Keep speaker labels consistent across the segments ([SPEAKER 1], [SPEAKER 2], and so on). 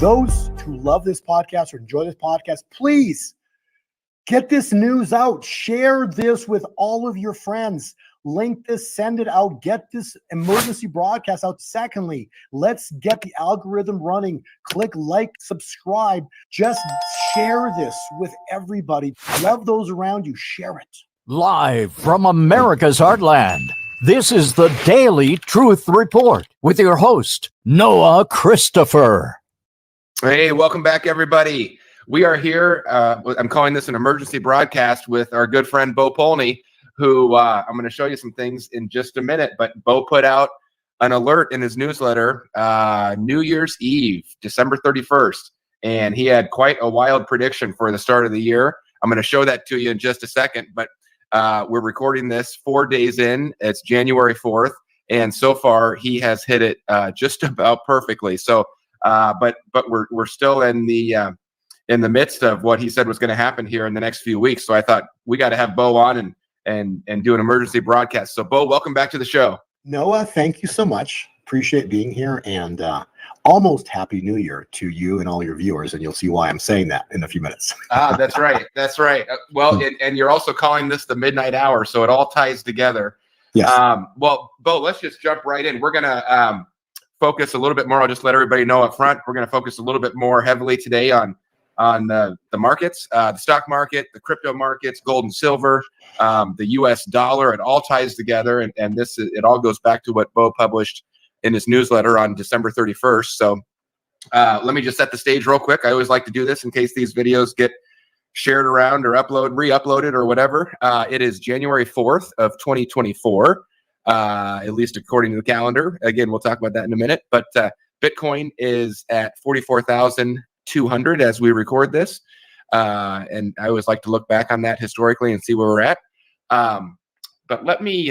[SPEAKER 1] those who love this podcast or enjoy this podcast, please get this news out. Share this with all of your friends. Link this, send it out, get this emergency broadcast out. Secondly, let's get the algorithm running. Click like, subscribe. Just share this with everybody. Love those around you. Share it.
[SPEAKER 2] Live from America's heartland, this is the Daily Truth Report with your host, Noah Christopher.
[SPEAKER 3] Hey, welcome back, everybody. We are here. I'm calling this an emergency broadcast with our good friend, Bo Polny, who I'm going to show you some things in just a minute. But Bo put out an alert in his newsletter, New Year's Eve, December 31st. And he had quite a wild prediction for the start of the year. I'm going to show that to you in just a second. But we're recording this 4 days in. It's January 4th. And so far, he has hit it just about perfectly. So, but we're still in the midst of what he said was going to happen here in the next few weeks. So I thought we got to have Bo on and do an emergency broadcast. So Bo, welcome back to the show.
[SPEAKER 1] Noah, thank you so much. Appreciate being here, and almost Happy New Year to you and all your viewers. And you'll see why I'm saying that in a few minutes.
[SPEAKER 3] That's right. That's right. Well, and you're also calling this the midnight hour, so it all ties together.
[SPEAKER 1] Yes.
[SPEAKER 3] Well, Bo, let's just jump right in. We're going to focus a little bit more. I'll just let everybody know up front. We're going to focus a little bit more heavily today on the markets, the stock market, the crypto markets, gold and silver, the US dollar. It all ties together. And it all goes back to what Bo published in his newsletter on December 31st. So let me just set the stage real quick. I always like to do this in case these videos get shared around or re-uploaded or whatever. It is January 4th of 2024, at least according to the calendar. Again, we'll talk about that in a minute. But Bitcoin is at 44,200 as we record this. And I always like to look back on that historically and see where we're at. But let me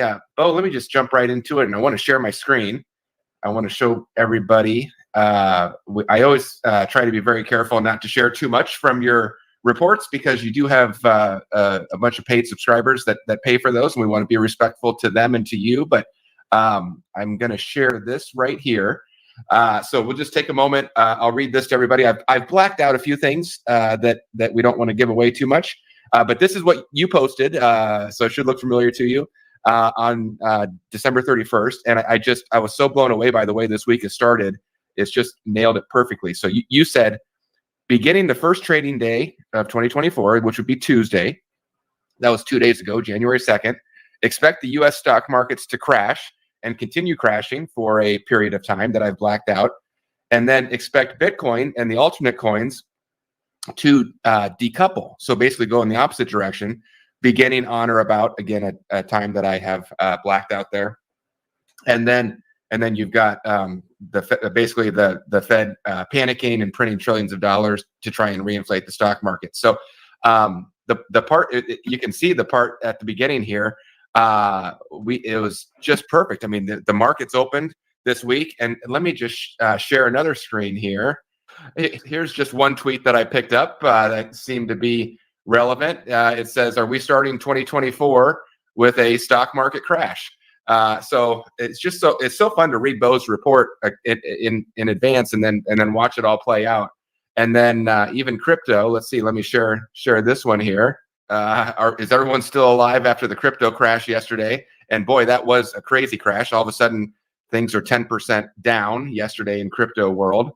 [SPEAKER 3] just jump right into it. And I want to share my screen. I want to show everybody. I always try to be very careful not to share too much from your reports because you do have a bunch of paid subscribers that pay for those. And we want to be respectful to them and to you. But I'm going to share this right here. So we'll just take a moment. I'll read this to everybody. I've blacked out a few things that we don't want to give away too much. But this is what you posted, so it should look familiar to you on December 31st. And I was so blown away by the way this week has started. It's just nailed it perfectly. So you said, beginning the first trading day of 2024, which would be Tuesday, that was 2 days ago, January 2nd, expect the U.S. stock markets to crash and continue crashing for a period of time that I've blacked out, and then expect Bitcoin and the alternate coins to decouple. So basically go in the opposite direction, beginning on or about, again, a time that I have blacked out there. And then you've got basically the Fed panicking and printing trillions of dollars to try and reinflate the stock market. So the part, you can see the part at the beginning here, it was just perfect. I mean, the markets opened this week, and let me just share another screen here. Here's just one tweet that I picked up that seemed to be relevant. It says, "Are we starting 2024 with a stock market crash?" So it's so fun to read Bo's report in advance and then watch it all play out. And then even crypto. Let's see. Let me share this one here. Is everyone still alive after the crypto crash yesterday? And boy, that was a crazy crash. All of a sudden, things are 10% down yesterday in crypto world.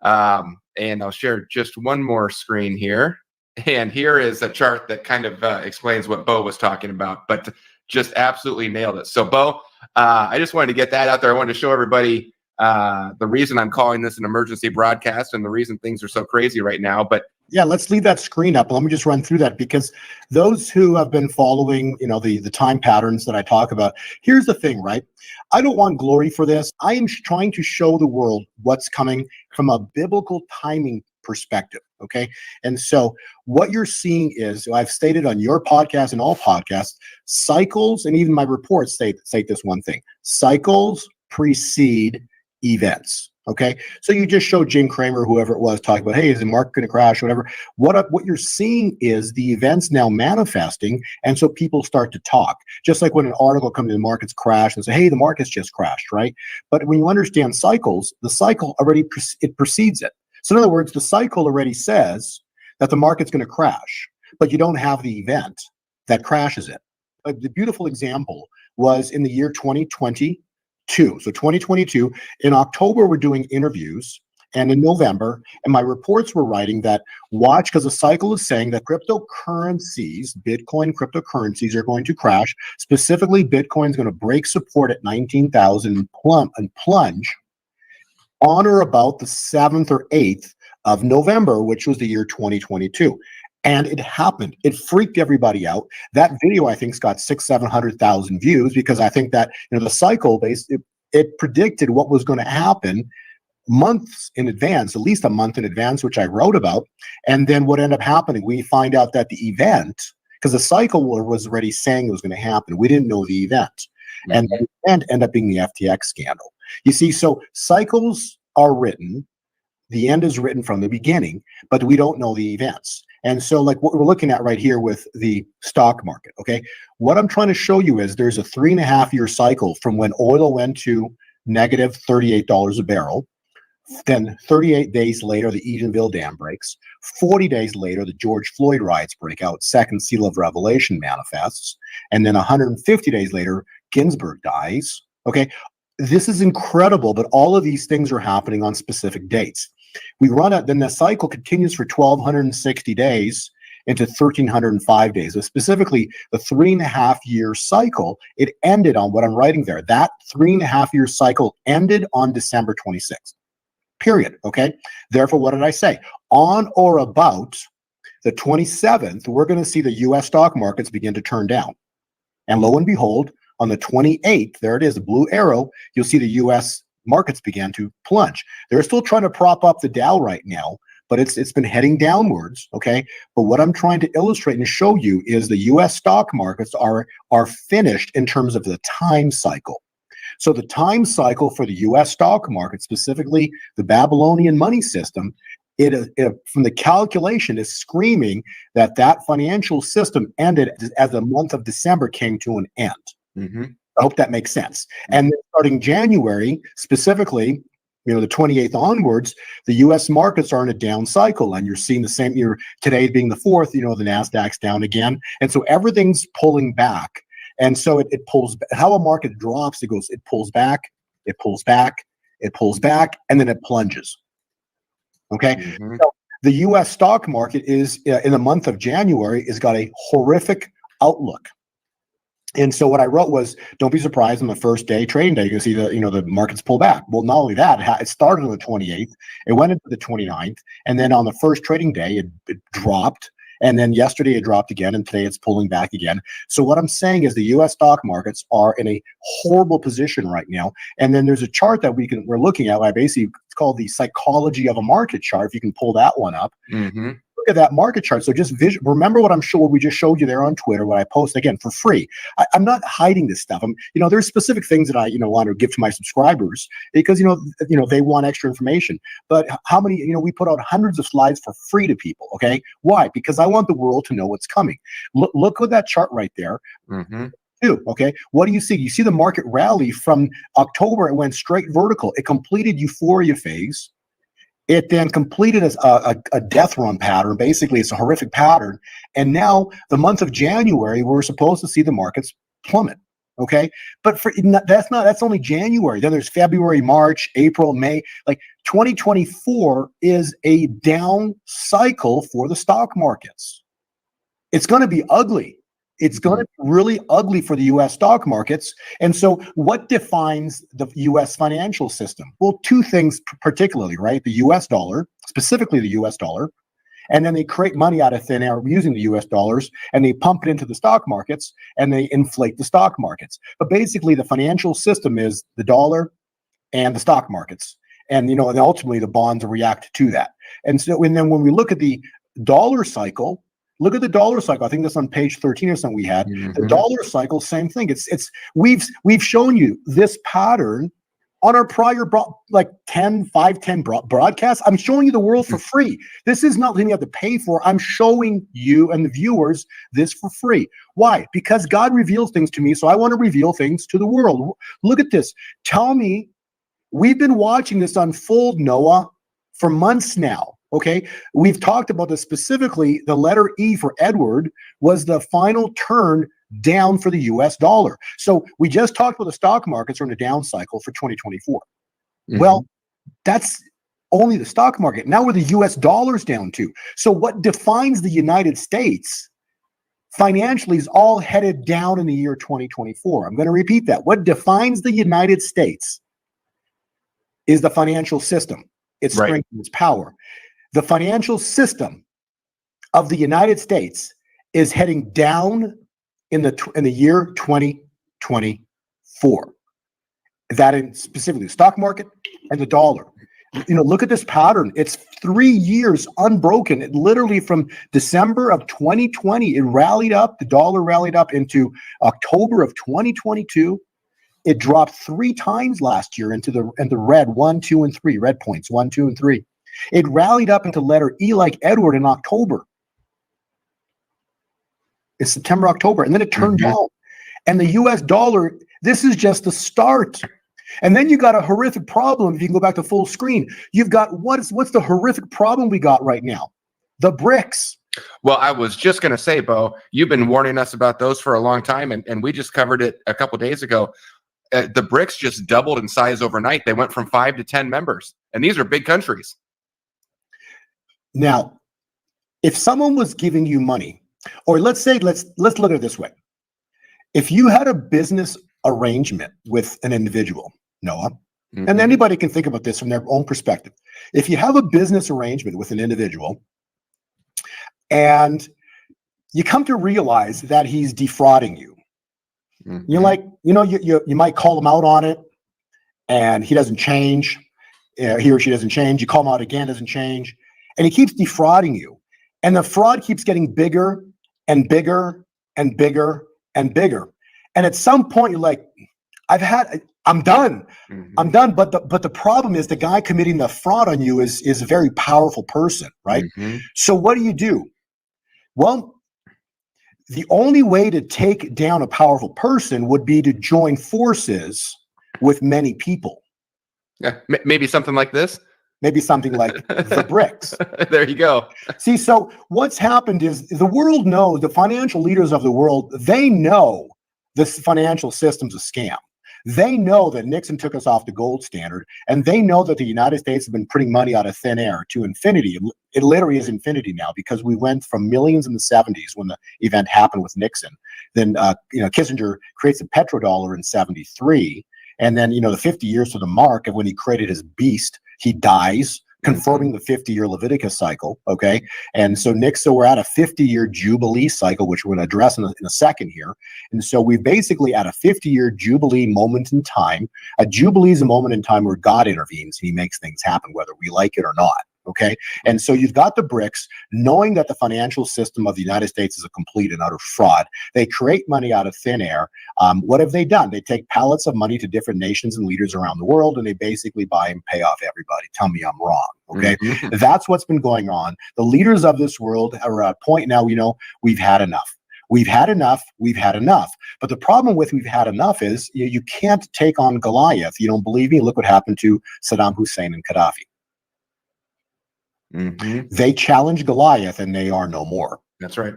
[SPEAKER 3] And I'll share just one more screen here. And here is a chart that kind of explains what Bo was talking about, but just absolutely nailed it. So Bo, I just wanted to get that out there. I wanted to show everybody the reason I'm calling this an emergency broadcast and the reason things are so crazy right now. But
[SPEAKER 1] yeah, let's leave that screen up. Let me just run through that because those who have been following, the time patterns that I talk about, here's the thing, right? I don't want glory for this. I am trying to show the world what's coming from a biblical timing perspective. Okay. And so what you're seeing is, I've stated on your podcast and all podcasts, cycles, and even my reports state this one thing: cycles precede events. Okay. So you just showed Jim Cramer, whoever it was, talking about, hey, is the market going to crash, whatever. What you're seeing is the events now manifesting. And so people start to talk, just like when an article comes in, the markets crash and say, hey, the market's just crashed, right? But when you understand cycles, the cycle already it precedes it. So in other words, the cycle already says that the market's going to crash, but you don't have the event that crashes it. The beautiful example was in the year 2022. So 2022, in October, we're doing interviews, and in November, and my reports were writing that watch, because the cycle is saying that cryptocurrencies, Bitcoin cryptocurrencies, are going to crash. Specifically, Bitcoin is going to break support at 19,000 and plunge on or about the 7th or 8th of November, which was the year 2022. And it happened. It freaked everybody out. That video, I think, has got 700,000 views, because I think that, the cycle it predicted what was going to happen months in advance, at least a month in advance, which I wrote about. And then what ended up happening, we find out that the event, because the cycle was already saying it was going to happen, we didn't know the event. And the event ended up being the FTX scandal. You see, so cycles are written, the end is written from the beginning, but we don't know the events. And so, like what we're looking at right here with the stock market, okay? What I'm trying to show you is there's a 3.5-year cycle from when oil went to negative $38 a barrel. Then 38 days later, the Edenville Dam breaks. 40 days later, the George Floyd riots break out. Second seal of revelation manifests. And then 150 days later, Ginsburg dies. Okay, this is incredible, but all of these things are happening on specific dates. We run it, then the cycle continues for 1,260 days into 1,305 days. So specifically, the 3.5-year cycle, it ended on what I'm writing there. That 3.5-year cycle ended on December 26th. Period. Okay. Therefore, what did I say? On or about the 27th, we're going to see the US stock markets begin to turn down. And lo and behold, on the 28th, there it is, the blue arrow, you'll see the US markets began to plunge. They're still trying to prop up the Dow right now, but it's been heading downwards. Okay. But what I'm trying to illustrate and show you is the US stock markets are finished in terms of the time cycle. So the time cycle for the U.S. stock market, specifically the Babylonian money system, it from the calculation is screaming that financial system ended as the month of December came to an end.
[SPEAKER 3] Mm-hmm.
[SPEAKER 1] I hope that makes sense. And then starting January, specifically, the 28th onwards, the U.S. markets are in a down cycle, and you're seeing the same. Today being the 4th, the Nasdaq's down again, and so everything's pulling back. And so it pulls. How a market drops, it pulls back, it pulls back, it pulls back, and then it plunges. Okay.
[SPEAKER 3] Mm-hmm.
[SPEAKER 1] So the U.S. stock market is in the month of January has got a horrific outlook. And so what I wrote was, don't be surprised on the first day, trading day, you can see the markets pull back. Well, not only that, it started on the 28th, it went into the 29th, and then on the first trading day, it dropped. And then yesterday it dropped again, and today it's pulling back again. So what I'm saying is the U.S. stock markets are in a horrible position right now. And then there's a chart that we're looking at. It's called the psychology of a market chart. If you can pull that one up. Mm-hmm. Look at that market chart. So just remember what we just showed you there on Twitter, what I post again for free. I'm not hiding this stuff. There's specific things that I want to give to my subscribers because they want extra information. But how many we put out hundreds of slides for free to people. Okay, why? Because I want the world to know what's coming. Look at that chart right there. Mm-hmm. Okay, what do you see? You see the market rally from October. It went straight vertical. It completed euphoria phase. It then completed a death run pattern. Basically, it's a horrific pattern. And now the month of January, we're supposed to see the markets plummet. Okay. But that's only January. Then there's February, March, April, May. Like 2024 is a down cycle for the stock markets. It's going to be ugly. It's going to be really ugly for the U.S. stock markets. And so what defines the U.S. financial system? Well, two things particularly, right? The U.S. dollar, specifically the U.S. dollar, and then they create money out of thin air using the U.S. dollars, and they pump it into the stock markets, and they inflate the stock markets. But basically, the financial system is the dollar and the stock markets. And, and ultimately the bonds react to that. And then when we look at the dollar cycle, look at the dollar cycle. I think that's on page 13 or something we had. Mm-hmm. The dollar cycle, same thing. We've shown you this pattern on our prior 10 broadcasts. I'm showing you the world for free. This is not something you have to pay for. I'm showing you and the viewers this for free. Why? Because God reveals things to me, so I want to reveal things to the world. Look at this. Tell me, we've been watching this unfold, Noah, for months now. Okay, we've talked about this specifically. The letter E for Edward was the final turn down for the US dollar. So we just talked about the stock markets are in a down cycle for 2024. Well, that's only the stock market. Now we're the US dollar's down too. So what defines the United States financially is all headed down in the year 2024. I'm going to repeat that. What defines the United States is the financial system, its strength and its power. The financial system of the United States is heading down in the year 2024. That in specifically the stock market and the dollar. Look at this pattern. It's 3 years unbroken. It literally from December of 2020, it rallied up. The dollar rallied up into October of 2022. It dropped 3 times last year into the red, 1, 2, and 3 red points, 1, 2, and 3. It rallied up into letter E like Edward in October. It's September, October, and then it turned down. And the US dollar, this is just the start. And then you got a horrific problem. If you can go back to full screen, you've got what's the horrific problem we got right now? The BRICS.
[SPEAKER 3] Well, I was just going to say, Bo, you've been warning us about those for a long time, and we just covered it a couple days ago. The BRICS just doubled in size overnight. They went from 5 to 10 members, and these are big countries.
[SPEAKER 1] Now, if someone was giving you money, or let's look at it this way. If you had a business arrangement with an individual, Noah, and anybody can think about this from their own perspective. If you have a business arrangement with an individual and you come to realize that he's defrauding you, you're like, you might call him out on it and he doesn't change, he or she doesn't change. You call him out again, doesn't change, and he keeps defrauding you. And the fraud keeps getting bigger and bigger and bigger and bigger. And at some point you're like, I'm done. I'm done. But the problem is the guy committing the fraud on you is a very powerful person, right? So what do? Well, the only way to take down a powerful person would be to join forces with many people.
[SPEAKER 3] Yeah, maybe something like this.
[SPEAKER 1] Maybe something like the BRICS.
[SPEAKER 3] There you go.
[SPEAKER 1] See, so what's happened is the world knows, the financial leaders of the world, they know this financial system's a scam. They know that Nixon took us off the gold standard, and they know that the United States has been printing money out of thin air to infinity. It literally is infinity now, because we went from millions in the 70s when the event happened with Nixon. Then, Kissinger creates a petrodollar in 73. And then, the 50 years to the mark of when he created his beast, he dies, confirming the 50-year Leviticus cycle, okay? And so we're at a 50-year Jubilee cycle, which we're going to address in a second here. And so we've basically at a 50-year Jubilee moment in time. A Jubilee is a moment in time where God intervenes and he makes things happen, whether we like it or not. Okay. And so you've got the BRICS, knowing that the financial system of the United States is a complete and utter fraud. They create money out of thin air. What have they done? They take pallets of money to different nations and leaders around the world, and they basically buy and pay off everybody. Tell me I'm wrong. Okay. That's what's been going on. The leaders of this world are at a point now, we've had enough. We've had enough. We've had enough. But the problem with we've had enough is you can't take on Goliath. You don't believe me? Look what happened to Saddam Hussein and Gaddafi. They challenge Goliath and they are no more.
[SPEAKER 3] That's right.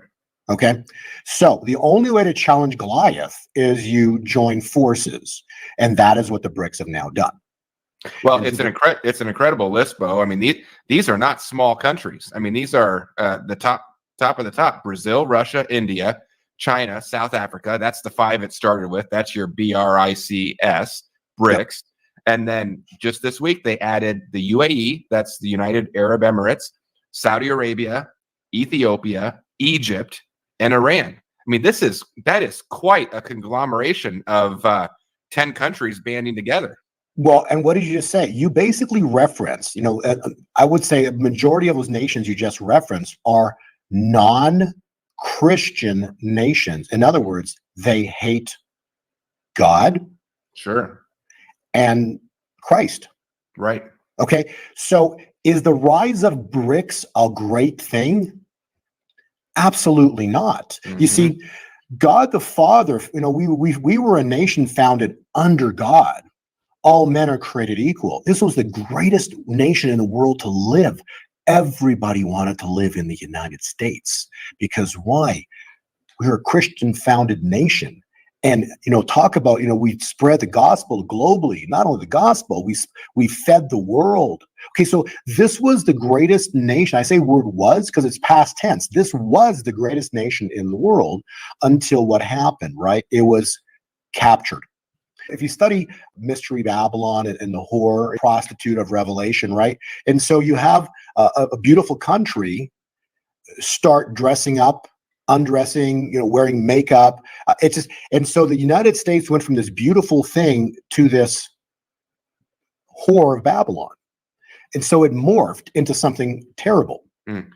[SPEAKER 1] Okay. So the only way to challenge Goliath is you join forces. And that is what the BRICS have now done.
[SPEAKER 3] Well, it's an incredible list, Bo. I mean, these are not small countries. I mean, these are the top of the top: Brazil, Russia, India, China, South Africa. That's the 5 it started with. That's your BRICS, BRICS. Yep. And then just this week, they added the UAE, that's the United Arab Emirates, Saudi Arabia, Ethiopia, Egypt, and Iran. I mean, that is quite a conglomeration of 10 countries banding together.
[SPEAKER 1] Well, and what did you just say? You basically reference, I would say a majority of those nations you just referenced are non-Christian nations. In other words, they hate God.
[SPEAKER 3] Sure.
[SPEAKER 1] And Christ.
[SPEAKER 3] Right.
[SPEAKER 1] Okay. So is the rise of BRICS a great thing? Absolutely not. You see, God the Father, we were a nation founded under God all men are created equal. This was the greatest nation in the world to live. Everybody wanted to live in the United States because why? We're a Christian founded nation. And, talk about, we spread the gospel globally, not only the gospel, we fed the world. Okay, so this was the greatest nation. I say word was because it's past tense. This was the greatest nation in the world until what happened, right? It was captured. If you study Mystery Babylon and the whore, prostitute of Revelation, right? And so you have a beautiful country start dressing up, undressing, wearing makeup. And so the United States went from this beautiful thing to this whore of Babylon. And so it morphed into something terrible. Mm.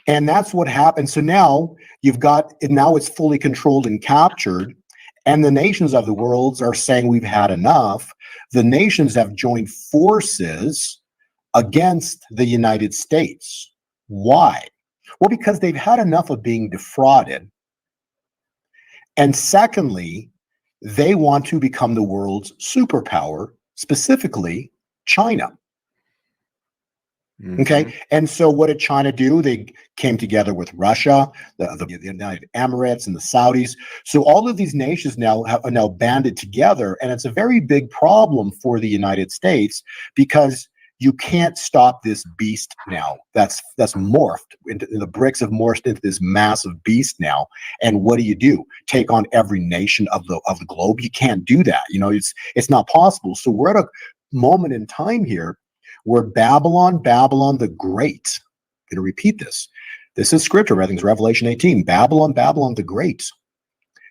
[SPEAKER 1] And that's what happened. So now now it's fully controlled and captured. And the nations of the world are saying we've had enough. The nations have joined forces against the United States. Why? Well, because they've had enough of being defrauded. And secondly, they want to become the world's superpower, specifically China. Mm-hmm. Okay. And so what did China do? They came together with Russia, the United Emirates and the Saudis. So all of these nations are now banded together. And it's a very big problem for the United States because you can't stop this beast now. That's morphed into the BRICS have morphed into this massive beast now. And what do? Take on every nation of the globe? You can't do that. It's not possible. So we're at a moment in time here where Babylon the Great, I'm going to repeat this. This is scripture. I think it's Revelation 18. Babylon the Great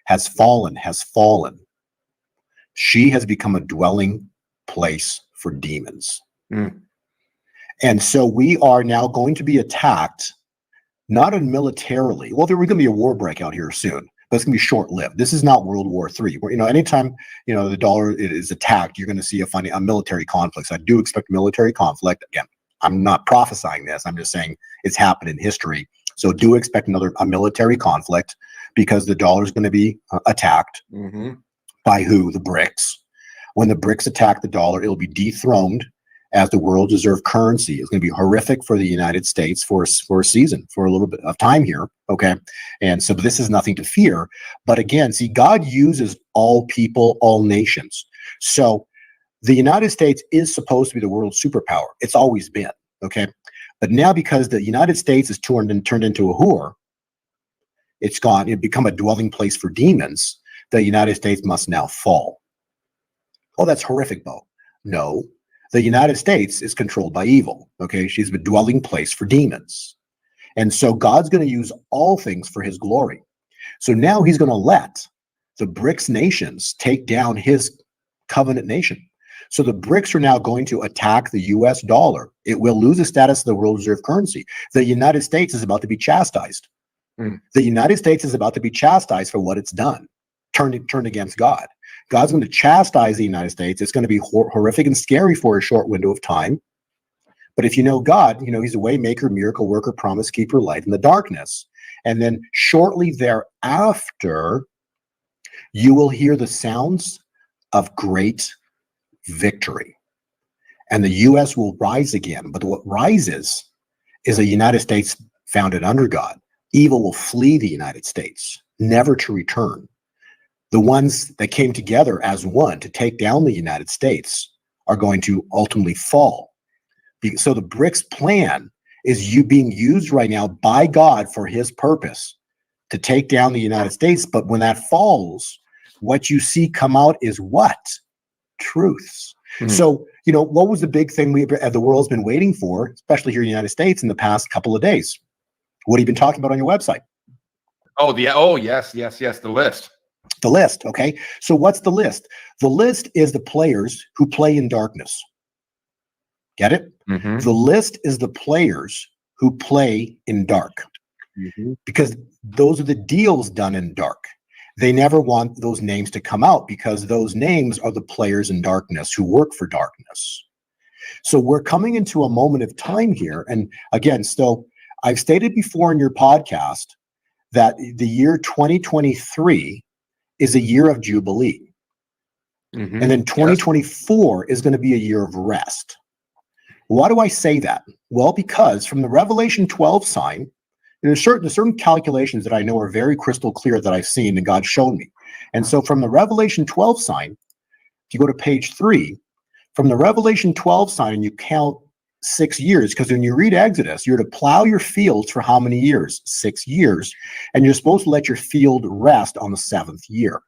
[SPEAKER 1] has fallen. She has become a dwelling place for demons. Mm. And so we are now going to be attacked, not militarily. Well, there's going to be a war breakout here soon, but it's going to be short-lived. This is not World War III. Where, anytime the dollar is attacked, you're going to see a military conflict. So I do expect military conflict. Again, I'm not prophesying this. I'm just saying it's happened in history. So do expect a military conflict because the dollar is going to be attacked. Mm-hmm. By who? The BRICS. When the BRICS attack the dollar, it'll be dethroned as the world reserve currency. It's going to be horrific for the United States for a season, for a little bit of time here, okay? And so this is nothing to fear. But again, see, God uses all people, all nations. So the United States is supposed to be the world's superpower. It's always been, okay? But now because the United States is turned into a whore, it's become a dwelling place for demons, the United States must now fall. Oh, that's horrific, Bo. No. The United States is controlled by evil, okay? She's a dwelling place for demons. And so God's going to use all things for his glory. So now he's going to let the BRICS nations take down his covenant nation. So the BRICS are now going to attack the US dollar. It will lose the status of the world reserve currency. The United States is about to be chastised. The United States is about to be chastised for what it's done, turned against God. God's going to chastise the United States. It's going to be horrific and scary for a short window of time. But if you know God, he's a way maker, miracle worker, promise keeper, light in the darkness. And then shortly thereafter, you will hear the sounds of great victory. And the U.S. will rise again. But what rises is a United States founded under God. Evil will flee the United States, never to return. The ones that came together as one to take down the United States are going to ultimately fall. So the BRICS plan is being used right now by God for his purpose to take down the United States. But when that falls, what you see come out is what? Truths. Mm-hmm. So, what was the big thing the world's been waiting for, especially here in the United States in the past couple of days? What have you been talking about on your website?
[SPEAKER 3] Yes, the list.
[SPEAKER 1] The list, okay? So what's the list? The list is the players who play in darkness. Get it? Mm-hmm. The list is the players who play in dark. Mm-hmm. Because those are the deals done in dark. They never want those names to come out because those names are the players in darkness who work for darkness. So we're coming into a moment of time here. And again, so I've stated before in your podcast that the year 2023 is a year of Jubilee.
[SPEAKER 3] Mhm.
[SPEAKER 1] And then
[SPEAKER 3] Yes.
[SPEAKER 1] 2024 is going to be a year of rest. Why do I say that? Well, because from the Revelation 12 sign, there's certain calculations that I know are very crystal clear that I've seen and God showed me. And so from the Revelation 12 sign, if you go to page 3, from the Revelation 12 sign, and you count 6 years, because when you read Exodus, you're to plow your fields for how many years? 6 years. And you're supposed to let your field rest on the 7th year.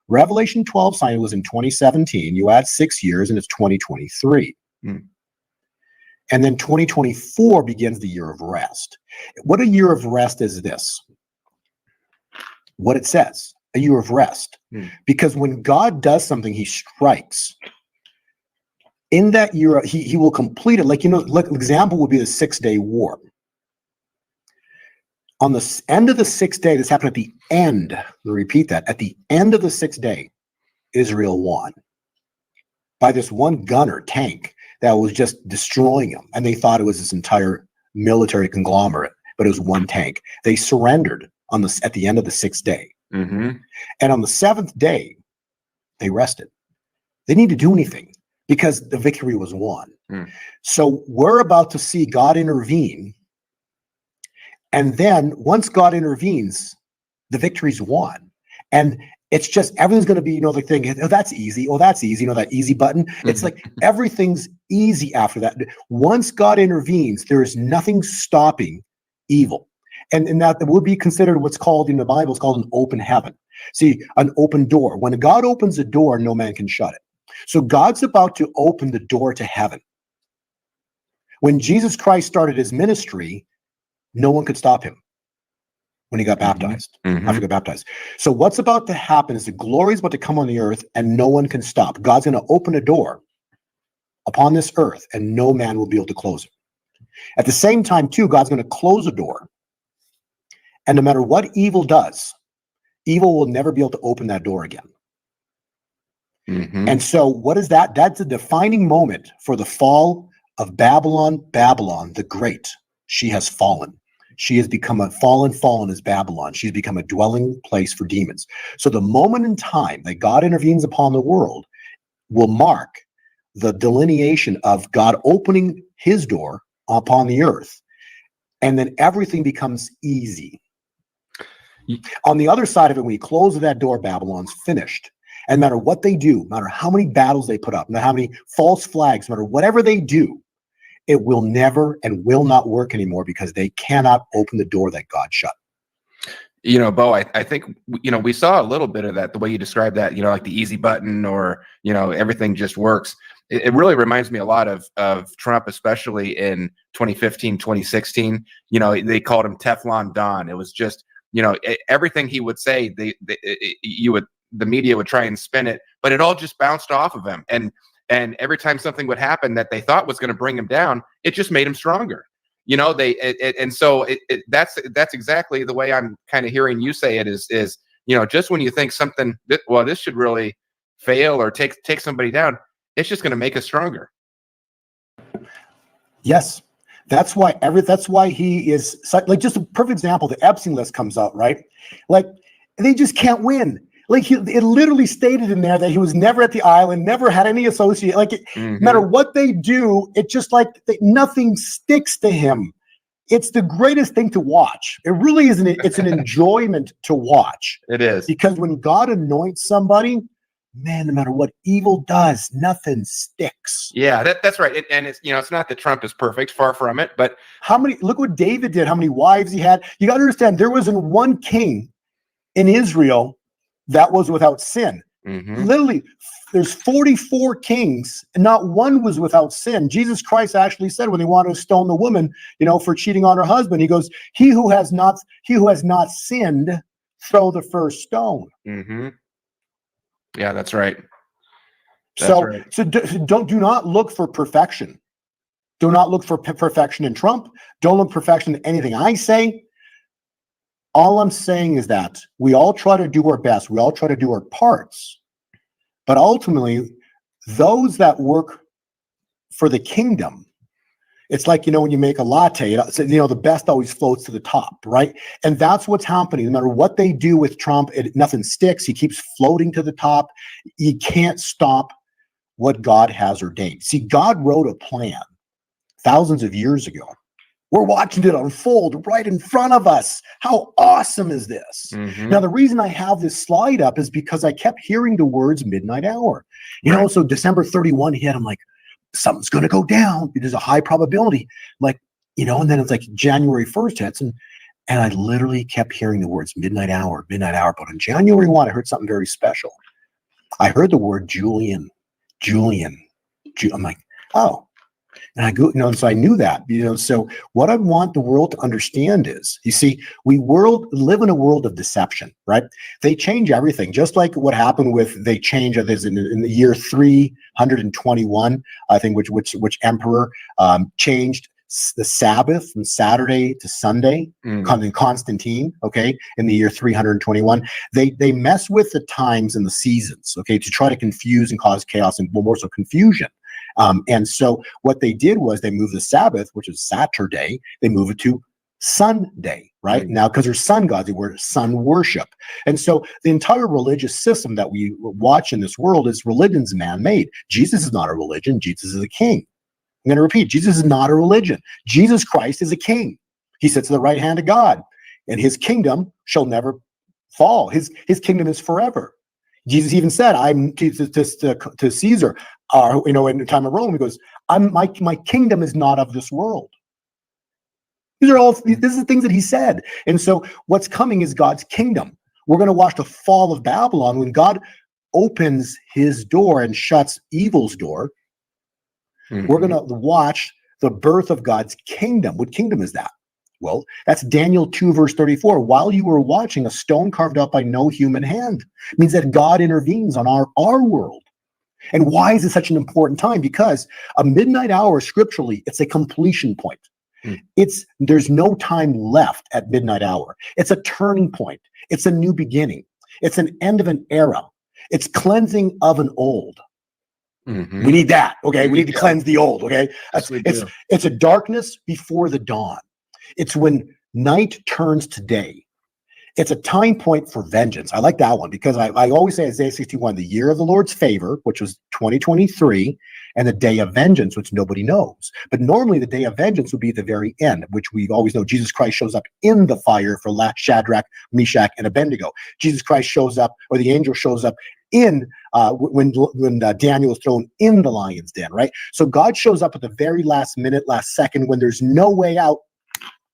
[SPEAKER 1] Revelation 12 sign was in 2017. You add 6 years, and it's 2023.
[SPEAKER 3] Hmm.
[SPEAKER 1] And then 2024 begins the year of rest. What a year of rest is this? What it says, a year of rest. Because when God does something, he strikes. In that year, he will complete it. Like example would be the 6-day war. On the end of the 6th day, this happened at the end. Let me repeat that. At the end of the 6th day, Israel won by this one gunner tank that was just destroying them. And they thought it was this entire military conglomerate, but it was one tank. They surrendered at the end of the 6th day.
[SPEAKER 3] Mm-hmm.
[SPEAKER 1] And on the 7th day, they rested. They didn't need to do anything because the victory was won. So we're about to see God intervene. And then once God intervenes, the victory's won. And it's just, everything's going to be, the thing, oh, that's easy. Oh, that's easy. That easy button. It's like everything's easy after that. Once God intervenes, there is nothing stopping evil. And that would be considered what's called in the Bible, it's called an open heaven. See, an open door. When God opens a door, no man can shut it. So God's about to open the door to heaven. When Jesus Christ started his ministry, no one could stop him when he got baptized. After he got baptized. So what's about to happen is the glory is about to come on the earth and no one can stop. God's going to open a door upon this earth and no man will be able to close it. At the same time, too, God's going to close a door. And no matter what evil does, evil will never be able to open that door again. And so what is that? That's a defining moment for the fall of Babylon. Babylon the Great. She has fallen. She has become fallen is Babylon. She's become a dwelling place for demons. So the moment in time that God intervenes upon the world will mark the delineation of God opening his door upon the earth. And then everything becomes easy. On the other side of it, when you close that door, Babylon's finished. And no matter what they do, no matter how many battles they put up, no matter how many false flags, no matter whatever they do, it will never and will not work anymore because they cannot open the door that God shut.
[SPEAKER 3] Bo, I think, we saw a little bit of that, the way you described that, like the easy button or, everything just works. It really reminds me a lot of Trump, especially in 2015, 2016. They called him Teflon Don. It was just, everything he would say, the media would try and spin it, but it all just bounced off of him. And every time something would happen that they thought was going to bring him down, it just made him stronger. That's exactly the way I'm kind of hearing you say it is, just when you think something this should really fail or take somebody down, it's just going to make us stronger.
[SPEAKER 1] Yes. That's why he is like, just a perfect example. The Epstein list comes out, right? Like they just can't win. Like it literally stated in there that he was never at the island, never had any associate. Like no matter what they do, it just nothing sticks to him. It's the greatest thing to watch. It really isn't. It's an enjoyment to watch.
[SPEAKER 3] It is,
[SPEAKER 1] because when God anoints somebody, man, no matter what evil does, nothing sticks.
[SPEAKER 3] Yeah, that's right. And it's it's not that Trump is perfect, far from it. But
[SPEAKER 1] look what David did. How many wives he had. You got to understand, there wasn't one king in Israel that was without sin. Literally, there's 44 kings, and not one was without sin. Jesus Christ actually said when they wanted to stone the woman, for cheating on her husband, he goes, "He who has not sinned, throw the first stone."
[SPEAKER 3] Yeah, that's right.
[SPEAKER 1] So do not look for perfection. Do not look for perfection in Trump. Don't look for perfection in anything I say. All I'm saying is that we all try to do our best. We all try to do our parts. But ultimately, those that work for the kingdom, It's like, when you make a latte, the best always floats to the top, right? And that's what's happening. No matter what they do with Trump, nothing sticks. He keeps floating to the top. You can't stop what God has ordained. See, God wrote a plan thousands of years ago. We're watching it unfold right in front of us. How awesome is this?
[SPEAKER 3] Mm-hmm.
[SPEAKER 1] Now, the reason I have this slide up is because I kept hearing the words midnight hour. So December 31 hit. I'm like, something's going to go down. There's a high probability. Like, and then it's like January 1st hits. And I literally kept hearing the words midnight hour. But on January 1, I heard something very special. I heard the word Julian. I'm like, oh. And I go, so I knew that, so what I want the world to understand is, you see, we live in a world of deception, right? They change everything, just like what happened they change others in the year 321, I think, which emperor changed the Sabbath from Saturday to Sunday, Constantine, okay, in the year 321. They mess with the times and the seasons, okay, to try to confuse and cause chaos and more so confusion. And so what they did was they moved the Sabbath, which is Saturday, they move it to Sunday, right? Now, because they're sun gods, they were sun worship. And so the entire religious system that we watch in this world is religion's man-made. Jesus is not a religion. Jesus is a king. I'm going to repeat, Jesus is not a religion. Jesus Christ is a king. He sits at the right hand of God, and his kingdom shall never fall. His kingdom is forever. Jesus even said, I'm to Caesar, in the time of Rome, he goes, my kingdom is not of this world. This is the things that he said. And so what's coming is God's kingdom. We're going to watch the fall of Babylon when God opens his door and shuts evil's door. Mm-hmm. We're going to watch the birth of God's kingdom. What kingdom is that? Well, that's Daniel 2, verse 34. While you were watching, a stone carved out by no human hand. It means that God intervenes on our world. And why is it such an important time? Because a midnight hour, scripturally, it's a completion point. There's no time left at midnight hour. It's a turning point. It's a new beginning. It's an end of an era. It's cleansing of an old. Mm-hmm. We need that. Okay. We need to cleanse the old. Okay. It's a darkness before the dawn. It's when night turns to day. It's a time point for vengeance. I like that one because I always say Isaiah 61, the year of the Lord's favor, which was 2023, and the day of vengeance, which nobody knows. But normally the day of vengeance would be at the very end, which we always know Jesus Christ shows up in the fire for Shadrach, Meshach, and Abednego. Jesus Christ shows up, or the angel shows up in when Daniel was thrown in the lion's den, right? So God shows up at the very last minute, last second, when there's no way out.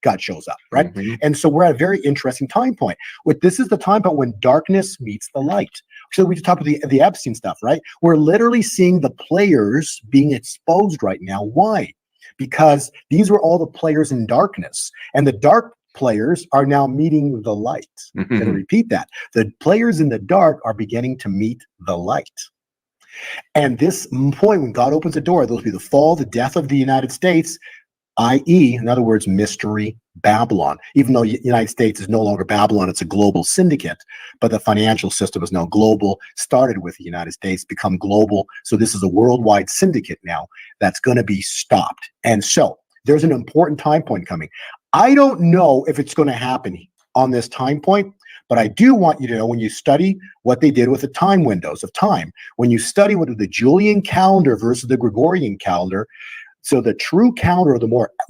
[SPEAKER 1] God shows up, right? Mm-hmm. And so we're at a very interesting time point. This is the time point when darkness meets the light. So we just talked about the Epstein stuff, right? We're literally seeing the players being exposed right now. Why? Because these were all the players in darkness, and the dark players are now meeting the light. Mm-hmm. I'm going to repeat that. The players in the dark are beginning to meet the light. And this point, when God opens the door, those will be the fall, the death of the United States, i.e., in other words, mystery Babylon. Even though the United States is no longer Babylon, it's a global syndicate, but the financial system is now global, started with the United States, become global. So this is a worldwide syndicate now that's going to be stopped. And so there's an important time point coming. I don't know if it's going to happen on this time point, but I do want you to know, when you study what they did with the time windows of time, when you study what the Julian calendar versus the Gregorian calendar, so the true calendar,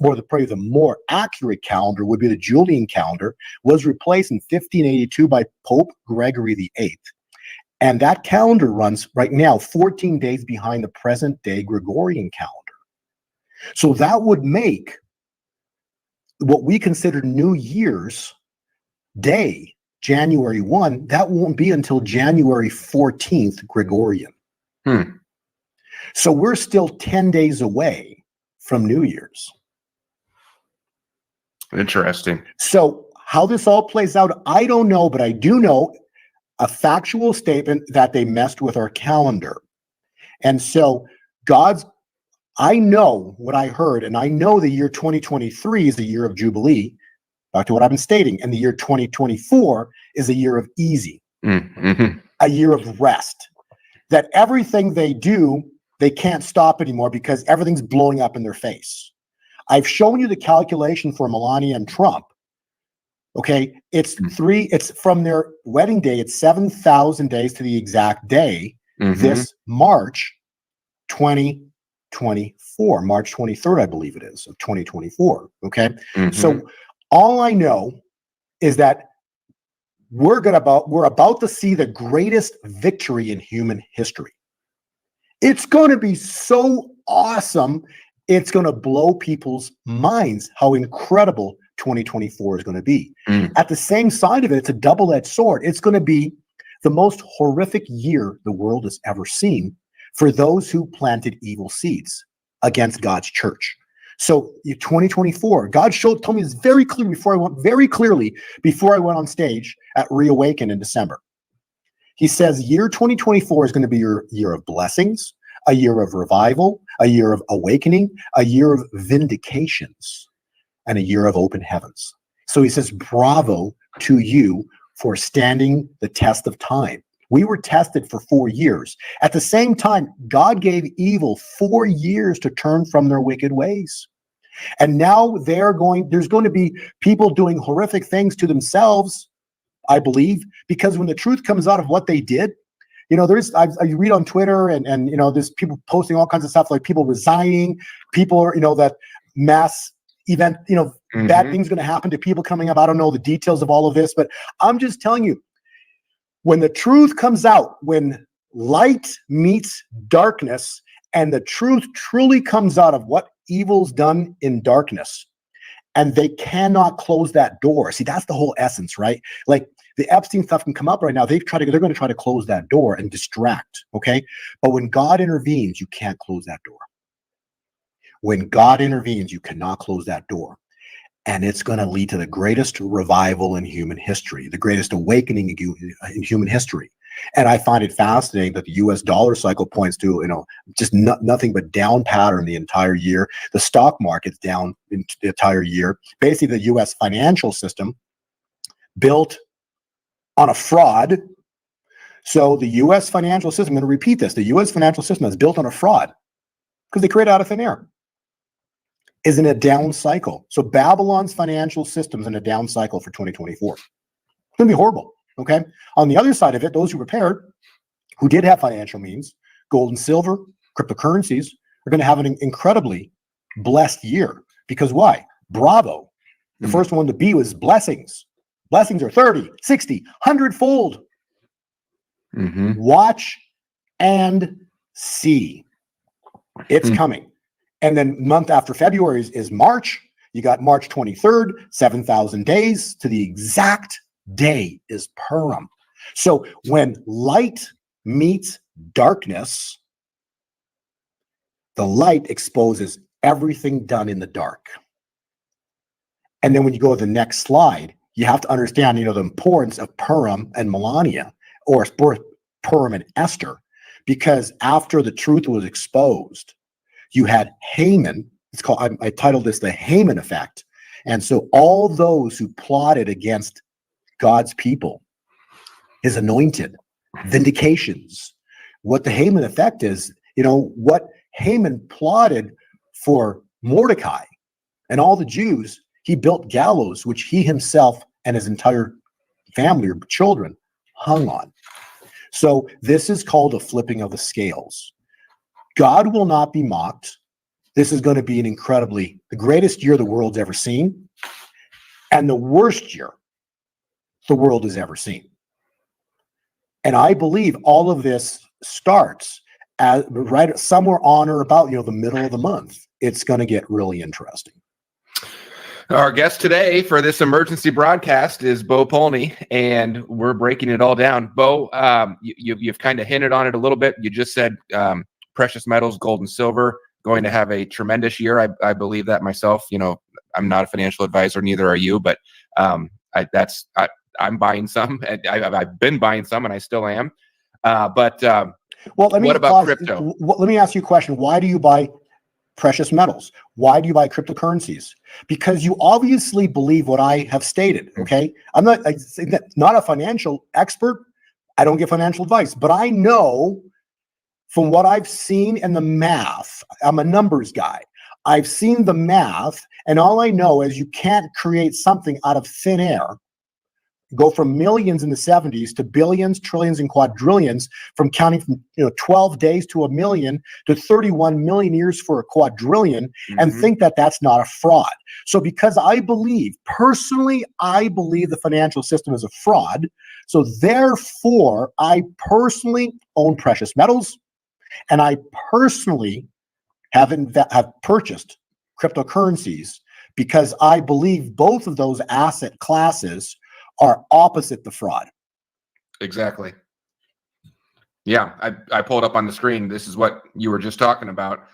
[SPEAKER 1] probably the more accurate calendar would be the Julian calendar, was replaced in 1582 by Pope Gregory VIII. And that calendar runs right now 14 days behind the present day Gregorian calendar. So that would make what we consider New Year's Day, January 1, that won't be until January 14th Gregorian. So we're still 10 days away from New Year's.
[SPEAKER 3] Interesting.
[SPEAKER 1] So how this all plays out, I don't know, but I do know a factual statement that they messed with our calendar. And so I know what I heard, and I know the year 2023 is the year of Jubilee, back to what I've been stating, and the year 2024 is a year of easy, a year of rest, that everything they do, they can't stop anymore because everything's blowing up in their face. I've shown you the calculation for Melania and Trump. Okay, it's from their wedding day, it's 7,000 days to the exact day, this March 2024, March 23rd, I believe it is, of 2024. Okay, so all I know is that we're about to see the greatest victory in human history. It's going to be so awesome. It's going to blow people's minds how incredible 2024 is going to be. At the same side of it, it's a double-edged sword. It's going to be the most horrific year the world has ever seen for those who planted evil seeds against God's church. So 2024, God told me this very clearly before I went on stage at Reawaken in December. He says, year 2024 is going to be your year of blessings, a year of revival, a year of awakening, a year of vindications, and a year of open heavens. So he says, bravo to you for standing the test of time. We were tested for 4 years. At the same time, God gave evil 4 years to turn from their wicked ways. And now there's going to be people doing horrific things to themselves, I believe, because when the truth comes out of what they did, you know, I read on Twitter and you know, there's people posting all kinds of stuff, like people resigning, people, you know, that mass event, you know, bad things going to happen to people coming up. I don't know the details of all of this, but I'm just telling you, when the truth comes out, when light meets darkness and the truth truly comes out of what evil's done in darkness, and they cannot close that door. See, that's the whole essence, right? Like the Epstein stuff can come up right now. They're going to try to close that door and distract. Okay. But when God intervenes, you can't close that door. When God intervenes, you cannot close that door. And it's going to lead to the greatest revival in human history, the greatest awakening in human history. And I find it fascinating that the US dollar cycle points to, you know, just nothing but down pattern the entire year. The stock market's down in the entire year. Basically, the US financial system built on a fraud. So the US financial system, I'm going to repeat this, the US financial system is built on a fraud because they create it out of thin air, is in a down cycle. So Babylon's financial system is in a down cycle for 2024. It's going to be horrible, okay? On the other side of it, those who prepared, who did have financial means, gold and silver, cryptocurrencies, are going to have an incredibly blessed year. Because why? Bravo. The first one to be was blessings. Blessings are 30, 60, 100-fold. Watch and see. It's coming. And then month after February is March. You got March 23rd, 7,000 days to the exact day is Purim. So when light meets darkness, the light exposes everything done in the dark. And then when you go to the next slide, you have to understand, you know, the importance of Purim and Melania, or Purim and Esther, because after the truth was exposed, you had Haman. It's called, I titled this the Haman effect. And so all those who plotted against God's people, his anointed, vindications, what the Haman effect is, you know, what Haman plotted for Mordecai and all the Jews, he built gallows, which he himself and his entire family or children hung on. So this is called a flipping of the scales. God will not be mocked. This is going to be the greatest year the world's ever seen, and the worst year the world has ever seen. And I believe all of this starts right somewhere on or about, you know, the middle of the month. It's going to get really interesting.
[SPEAKER 3] Our guest today for this emergency broadcast is Bo Polny, and we're breaking it all down. Bo, you've kind of hinted on it a little bit. You just said precious metals, gold and silver, going to have a tremendous year. I believe that myself. You know, I'm not a financial advisor, neither are you, but I'm buying some. I've been buying some, and I still am. Well, what about crypto?
[SPEAKER 1] Let me ask you a question. Why do you buy precious metals? Why do you buy cryptocurrencies? Because you obviously believe what I have stated. Okay, I'm not a financial expert. I don't give financial advice, but I know from what I've seen in the math, I'm a numbers guy. I've seen the math, and all I know is you can't create something out of thin air, go from millions in the 70s to billions, trillions, and quadrillions, from counting from 12 days to a million to 31 million years for a quadrillion, and think that that's not a fraud. So because I believe, personally, I believe the financial system is a fraud, so therefore I personally own precious metals, and I personally have purchased cryptocurrencies because I believe both of those asset classes are opposite the fraud.
[SPEAKER 3] Exactly. Yeah, I pulled up on the screen. This is what you were just talking about.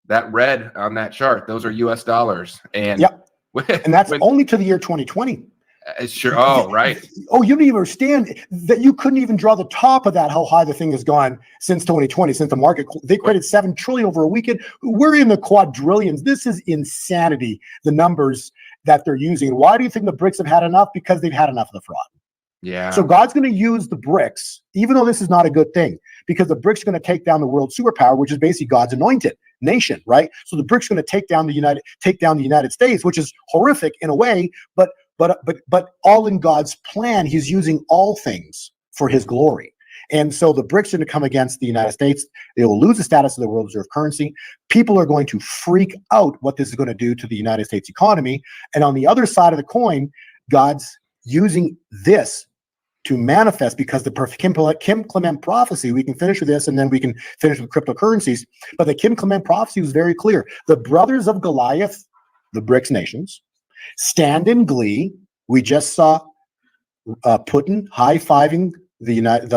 [SPEAKER 3] That red on that chart, those are US dollars. And
[SPEAKER 1] yep. And that's only to the year 2020.
[SPEAKER 3] Sure. Oh, right.
[SPEAKER 1] Oh, you don't even understand that you couldn't even draw the top of that, how high the thing has gone since 2020, since the market. They created 7 trillion over a weekend. We're in the quadrillions. This is insanity, the numbers that they're using. Why do you think the BRICS have had enough? Because they've had enough of the fraud.
[SPEAKER 3] Yeah.
[SPEAKER 1] So God's going to use the BRICS, even though this is not a good thing, because the BRICS are going to take down the world superpower, which is basically God's anointed nation, right? So the BRICS are going to take down the United States, which is horrific in a way, but all in God's plan. He's using all things for his glory. And so the BRICS are going to come against the United States. They will lose the status of the world reserve currency. People are going to freak out what this is going to do to the United States economy. And on the other side of the coin, God's using this to manifest, because the Kim Clement prophecy, we can finish with this and then we can finish with cryptocurrencies. But the Kim Clement prophecy was very clear. The brothers of Goliath, the BRICS nations, stand in glee. We just saw Putin high-fiving the United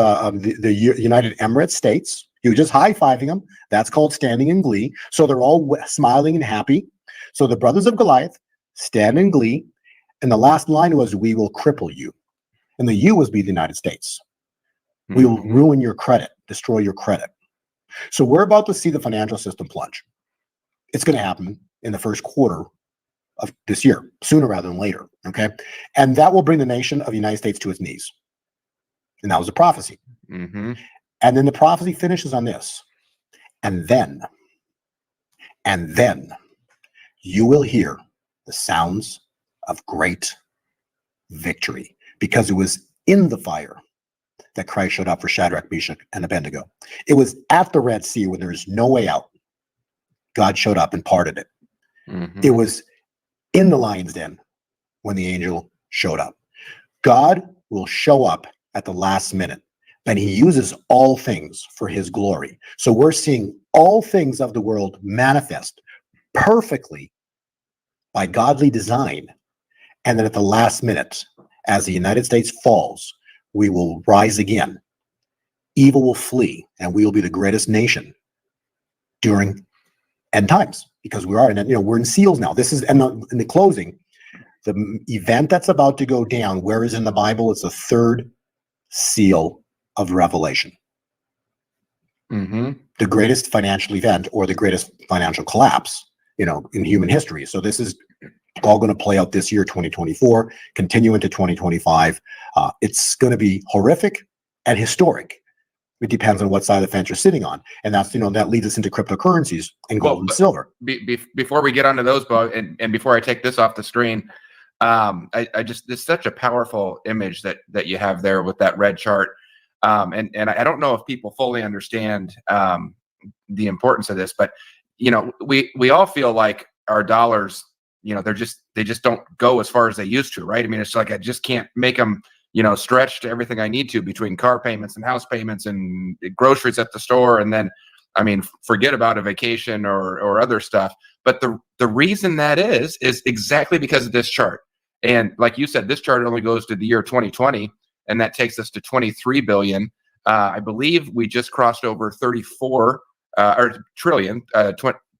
[SPEAKER 1] Emirates states. He was just high-fiving them. That's called standing in glee. So they're all smiling and happy. So the brothers of Goliath stand in glee. And the last line was, "We will cripple you." And the "you" was be the United States. We will ruin your credit, destroy your credit. So we're about to see the financial system plunge. It's going to happen in the first quarter of this year, sooner rather than later, okay? And that will bring the nation of the United States to its knees. And that was a prophecy. And then the prophecy finishes on this. And then you will hear the sounds of great victory, because it was in the fire that Christ showed up for Shadrach, Meshach, and Abednego. It was at the Red Sea when there was no way out. God showed up and parted it. It was in the lion's den when the angel showed up. God will show up at the last minute, and he uses all things for his glory. So we're seeing all things of the world manifest perfectly by godly design. And then at the last minute, as the United States falls, we will rise again. Evil will flee, and we will be the greatest nation during end times, because we are in, we're in seals now. This is, and in the closing, the event that's about to go down, where is in the Bible? It's the third seal of Revelation. The greatest financial event, or the greatest financial collapse, in human history. So this is all going to play out this year, 2024, continue into 2025. It's going to be horrific and historic. It depends on what side of the fence you're sitting on. And that's, that leads us into cryptocurrencies and gold and silver.
[SPEAKER 3] Before we get onto those, Bo, and before I take this off the screen, I just, it's such a powerful image that you have there with that red chart. And I don't know if people fully understand the importance of this, but, we all feel like our dollars, they just don't go as far as they used to, right? I mean, it's like, I just can't make them, stretch to everything I need to between car payments and house payments and groceries at the store. And then, I mean, forget about a vacation or other stuff. But the reason that is exactly because of this chart. And like you said, this chart only goes to the year 2020, and that takes us to 23 billion. I believe we just crossed over 34 or trillion,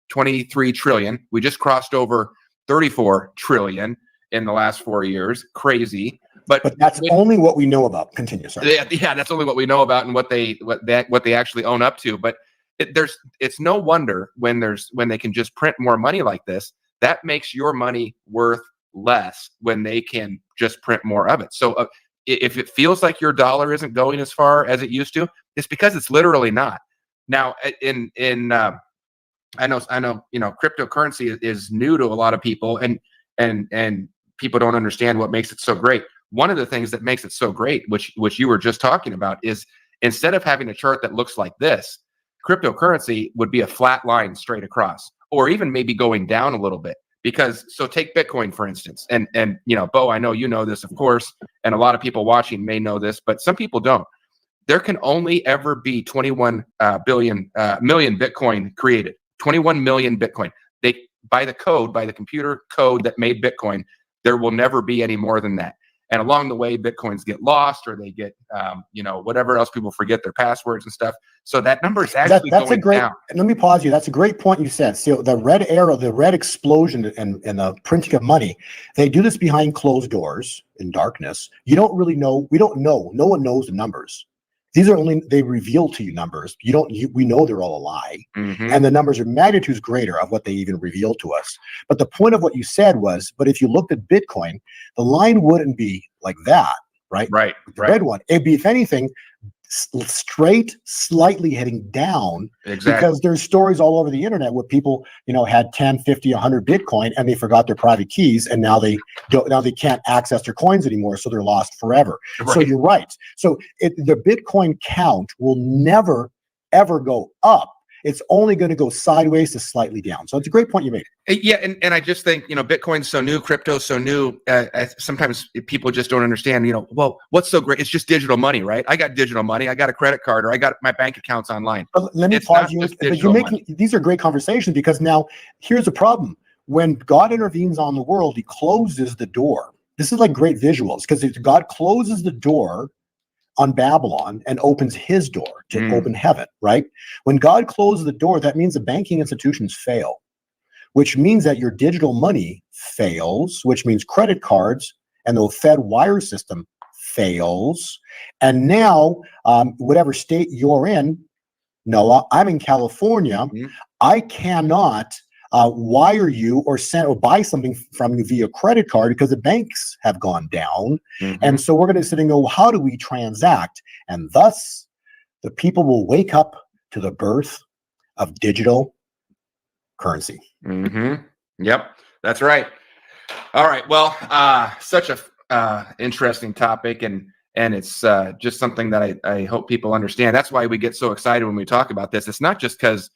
[SPEAKER 3] 23 trillion. We just crossed over 34 trillion in the last 4 years. Crazy. But
[SPEAKER 1] that's only what we know about. Continue, sorry.
[SPEAKER 3] Yeah, that's only what we know about and what they actually own up to. But it's no wonder when they can just print more money like this, that makes your money worth less when they can just print more of it. So if it feels like your dollar isn't going as far as it used to, it's because it's literally not. Now, in I know, cryptocurrency is new to a lot of people, and people don't understand what makes it so great. One of the things that makes it so great, which you were just talking about, is instead of having a chart that looks like this, cryptocurrency would be a flat line straight across, or even maybe going down a little bit. Because so take Bitcoin, for instance, and Bo, I know you know this, of course, and a lot of people watching may know this, but some people don't. There can only ever be 21 million Bitcoin created. 21 million Bitcoin. By the computer code that made Bitcoin, there will never be any more than that. And along the way, Bitcoins get lost, or they get, whatever else, people forget their passwords and stuff. So that number is actually going down.
[SPEAKER 1] Let me pause you. That's a great point you said. So the red arrow, the red explosion and the printing of money, they do this behind closed doors in darkness. You don't really know. We don't know. No one knows the numbers. These are only, they reveal to you numbers. We know they're all a lie.
[SPEAKER 3] Mm-hmm.
[SPEAKER 1] And the numbers are magnitudes greater of what they even reveal to us. But the point of what you said was, but if you looked at Bitcoin, the line wouldn't be like that, right?
[SPEAKER 3] Right.
[SPEAKER 1] The red one. It'd be, if anything, straight, slightly heading down.
[SPEAKER 3] Exactly.
[SPEAKER 1] Because there's stories all over the internet where people, had 10, 50, 100 Bitcoin and they forgot their private keys, and now they can't access their coins anymore, so they're lost forever.
[SPEAKER 3] Right.
[SPEAKER 1] So you're right. So the Bitcoin count will never ever go up. It's only going to go sideways to slightly down. So it's a great point you made.
[SPEAKER 3] Yeah, and I just think, Bitcoin's so new, crypto's so new. Sometimes people just don't understand, well, what's so great? It's just digital money, right? I got digital money. I got a credit card, or I got my bank accounts online.
[SPEAKER 1] But let me pause you. But these are great conversations, because now here's the problem. When God intervenes on the world, he closes the door. This is like great visuals, because God closes the door on Babylon and opens his door to open heaven, right? When God closes the door, that means the banking institutions fail, which means that your digital money fails, which means credit cards and the Fed wire system fails. And now, whatever state you're in, Noah, I'm in California.
[SPEAKER 3] Mm-hmm.
[SPEAKER 1] I cannot wire you or send or buy something from you via credit card because the banks have gone down.
[SPEAKER 3] Mm-hmm.
[SPEAKER 1] And so we're going to sit and go, how do we transact? And thus the people will wake up to the birth of digital currency.
[SPEAKER 3] Mm-hmm. Yep, that's right. All right. Well, such a interesting topic, and it's just something that I hope people understand. That's why we get so excited when we talk about this. It's not just because,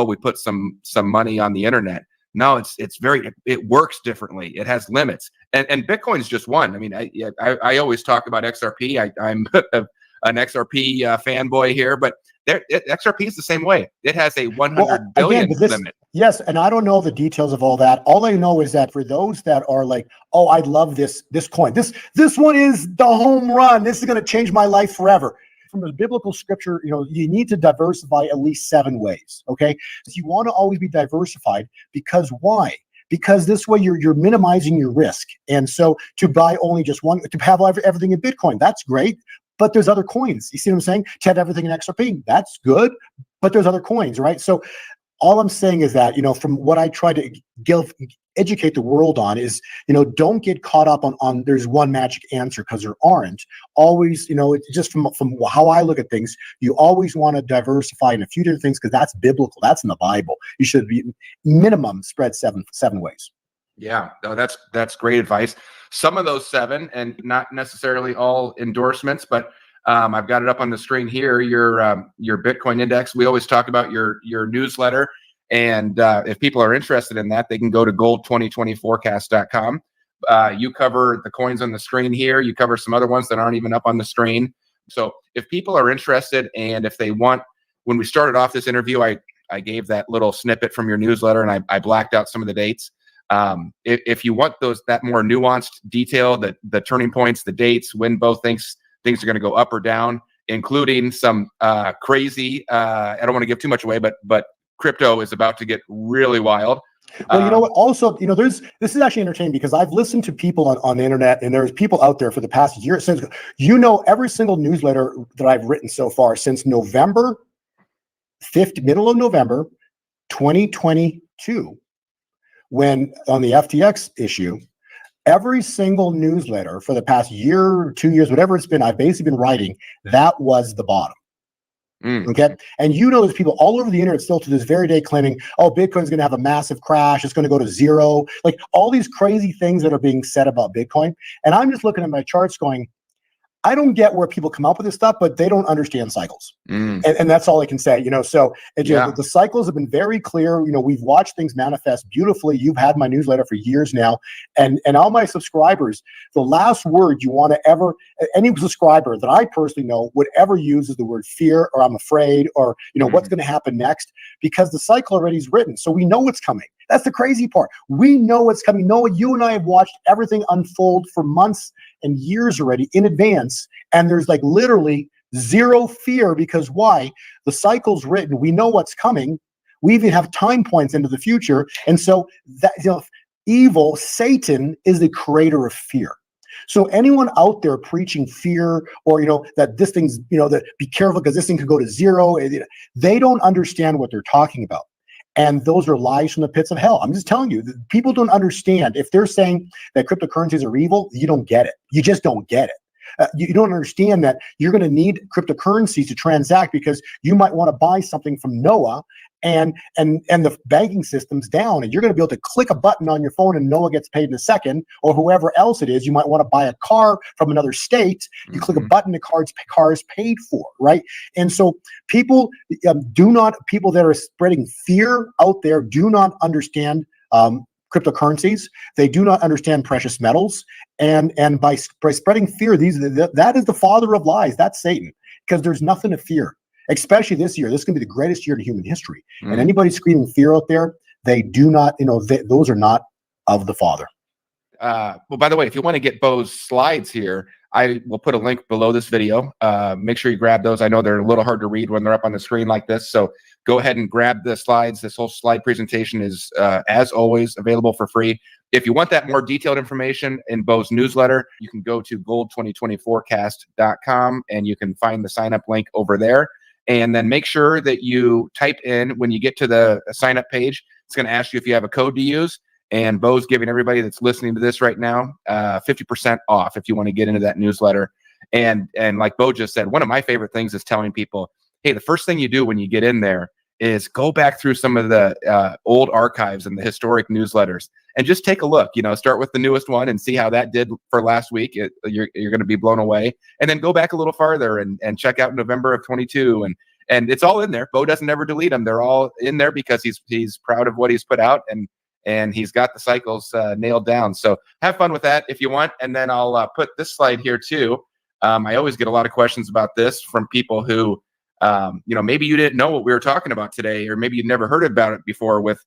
[SPEAKER 3] we put some money on the internet. No, it works differently. It has limits, and Bitcoin is just one. I mean, I always talk about XRP. I'm an XRP fanboy here, but XRP is the same way. It has a 100 billion limit.
[SPEAKER 1] Yes, and I don't know the details of all that. All I know is that for those that are like, oh, I love this coin. This one is the home run. This is going to change my life forever. From a biblical scripture, you need to diversify at least 7 ways. Okay, so you want to always be diversified, because why? Because this way you're minimizing your risk. And so to buy only just one, to have everything in Bitcoin, that's great. But there's other coins. You see what I'm saying? To have everything in XRP, that's good. But there's other coins, right? So all I'm saying is that, from what I try to educate the world on is, don't get caught up on there's one magic answer, because there aren't. Always, it's just from how I look at things, you always want to diversify in a few different things, because that's biblical. That's in the Bible. You should be minimum spread seven ways.
[SPEAKER 3] Yeah, no, that's great advice. Some of those 7, and not necessarily all endorsements, but I've got it up on the screen here. Your Bitcoin index. We always talk about your newsletter, and if people are interested in that, they can go to gold2020forecast.com. You cover the coins on the screen here. You cover some other ones that aren't even up on the screen. So if people are interested, and if they want, when we started off this interview, I gave that little snippet from your newsletter, and I blacked out some of the dates. If you want that more nuanced detail, the turning points, the dates, when both things are going to go up or down, including some crazy, I don't want to give too much away, but crypto is about to get really wild.
[SPEAKER 1] Well, you know what? Also, this is actually entertaining, because I've listened to people on the internet, and there's people out there for the past year since, every single newsletter that I've written so far since November 5th, middle of November 2022, when on the FTX issue, every single newsletter for the past year or 2 years, whatever it's been, I've basically been writing, that was the bottom. Okay. And there's people all over the internet still to this very day claiming, oh, Bitcoin's going to have a massive crash. It's going to go to zero. Like all these crazy things that are being said about Bitcoin. And I'm just looking at my charts going, I don't get where people come up with this stuff, but they don't understand cycles. And that's all I can say, so the cycles have been very clear. We've watched things manifest beautifully. You've had my newsletter for years now, and all my subscribers, the last word you want to ever, any subscriber that I personally know would ever use is the word fear, or I'm afraid, or, what's going to happen next, because the cycle already is written. So we know what's coming. That's the crazy part. We know what's coming. Noah, you and I have watched everything unfold for months and years already in advance. And there's like literally zero fear, because why? The cycle's written. We know what's coming. We even have time points into the future. And so that evil, Satan, is the creator of fear. So anyone out there preaching fear, or that this thing's, that be careful because this thing could go to zero, they don't understand what they're talking about. And those are lies from the pits of hell. I'm just telling you, people don't understand. If they're saying that cryptocurrencies are evil, you don't get it. You just don't get it. You don't understand that you're going to need cryptocurrencies to transact, because you might want to buy something from Noah, and the banking system's down, and you're going to be able to click a button on your phone and Noah gets paid in a second, or whoever else it is. You might want to buy a car from another state. You click a button, the car is paid for, right? And so people people that are spreading fear out there do not understand cryptocurrencies. They do not understand precious metals, and by spreading fear, that is the father of lies. That's Satan, because there's nothing to fear. Especially this year. This is going to be the greatest year in human history. And anybody screaming fear out there, they do not, those are not of the Father.
[SPEAKER 3] Well, by the way, if you want to get Bo's slides here, I will put a link below this video. Make sure you grab those. I know they're a little hard to read when they're up on the screen like this. So go ahead and grab the slides. This whole slide presentation is, as always, available for free. If you want that more detailed information in Bo's newsletter, you can go to gold2024cast.com and you can find the sign up link over there. And then make sure that you type in, when you get to the sign up page, it's going to ask you if you have a code to use. And Bo's giving everybody that's listening to this right now 50% off if you want to get into that newsletter. And like Bo just said, one of my favorite things is telling people, hey, the first thing you do when you get in there is go back through some of the old archives and the historic newsletters and just take a look. Start with the newest one and see how that did for last week. You're going to be blown away. And then go back a little farther and check out November of 22. And it's all in there. Bo doesn't ever delete them. They're all in there because he's proud of what he's put out, and he's got the cycles nailed down. So have fun with that if you want. And then I'll put this slide here too. I always get a lot of questions about this from people who, maybe you didn't know what we were talking about today, or maybe you'd never heard about it before, with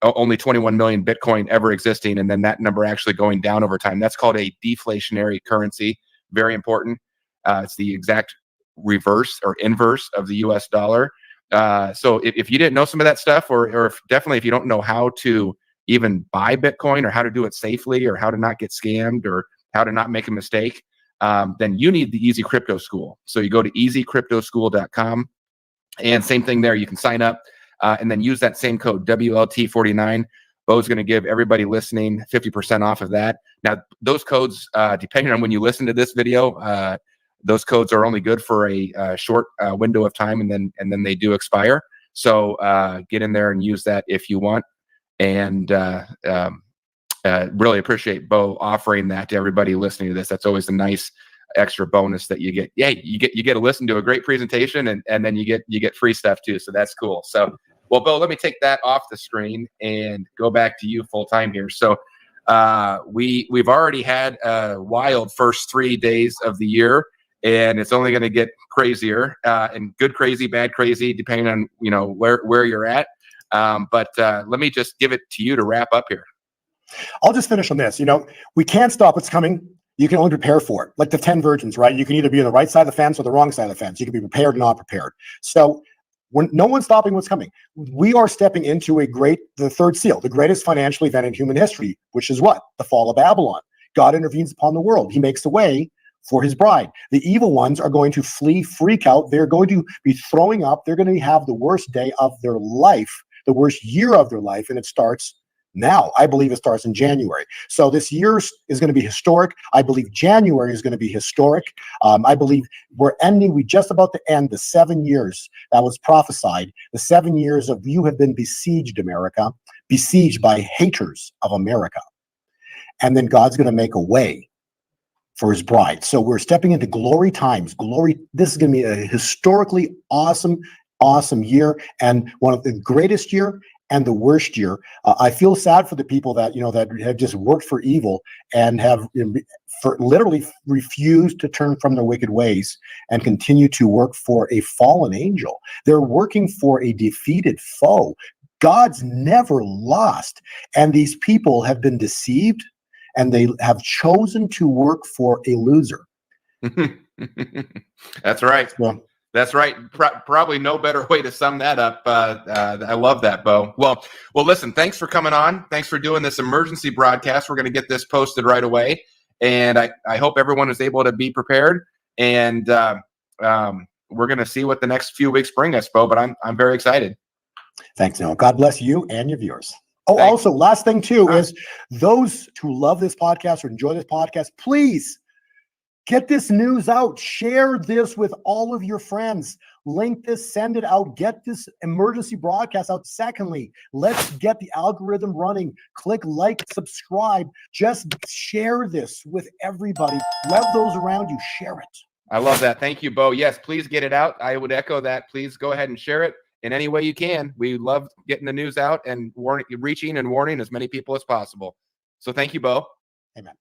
[SPEAKER 3] only 21 million Bitcoin ever existing, and then that number actually going down over time. That's called a deflationary currency. Very important. It's the exact reverse or inverse of the US dollar. So if you didn't know some of that stuff, or definitely if you don't know how to even buy Bitcoin, or how to do it safely, or how to not get scammed, or how to not make a mistake, then you need the Easy Crypto School. So you go to easycryptoschool.com, and same thing there. You can sign up and then use that same code WLT49. Bo's going to give everybody listening 50% off of that. Now, those codes, depending on when you listen to this video, those codes are only good for a short window of time, and then they do expire. So get in there and use that if you want. And really appreciate Bo offering that to everybody listening to this. That's always a nice extra bonus that you get. Yeah, you get to listen to a great presentation, and then you get free stuff too. So that's cool. So, well, Bo, let me take that off the screen and go back to you full time here. So we've already had a wild first 3 days of the year, and it's only going to get crazier, and good crazy, bad crazy, depending on where you're at. But let me just give it to you to wrap up here.
[SPEAKER 1] I'll just finish on this. We can't stop what's coming. You can only prepare for it. Like the 10 virgins, right? You can either be on the right side of the fence or the wrong side of the fence. You can be prepared or not prepared. So when no one's stopping what's coming, we are stepping into the third seal, the greatest financial event in human history, which is what? The fall of Babylon. God intervenes upon the world. He makes a way for his bride. The evil ones are going to flee, freak out. They're going to be throwing up. They're going to have the worst day of their life, the worst year of their life, and it starts Now, I believe it starts in January. So this year is going to be historic. I believe January is going to be historic. I believe we just about to end the 7 years that was prophesied. The 7 years of you have been besieged, America, besieged by haters of America. And then God's going to make a way for his bride. So we're stepping into glory times. This is going to be a historically awesome year, and one of the greatest year and the worst year. I feel sad for the people that that have just worked for evil and have literally refused to turn from their wicked ways and continue to work for a fallen angel. They're working for a defeated foe. God's never lost, and these people have been deceived, and they have chosen to work for a loser.
[SPEAKER 3] That's right.
[SPEAKER 1] So,
[SPEAKER 3] that's right. Probably no better way to sum that up. I love that, Bo. Well, listen, thanks for coming on. Thanks for doing this emergency broadcast. We're going to get this posted right away. And I hope everyone is able to be prepared. And we're going to see what the next few weeks bring us, Bo, but I'm very excited.
[SPEAKER 1] Thanks, Noah. God bless you and your viewers. Oh,
[SPEAKER 3] Thanks.
[SPEAKER 1] Also, last thing too is those who love this podcast or enjoy this podcast, please get this news out. Share this with all of your friends. Link this, send it out. Get this emergency broadcast out. Secondly, let's get the algorithm running. Click like, subscribe. Just share this with everybody. Love those around you. Share it.
[SPEAKER 3] I love that. Thank you, Bo. Yes, please get it out. I would echo that. Please go ahead and share it in any way you can. We love getting the news out and reaching and warning as many people as possible. So thank you, Bo.
[SPEAKER 1] Amen.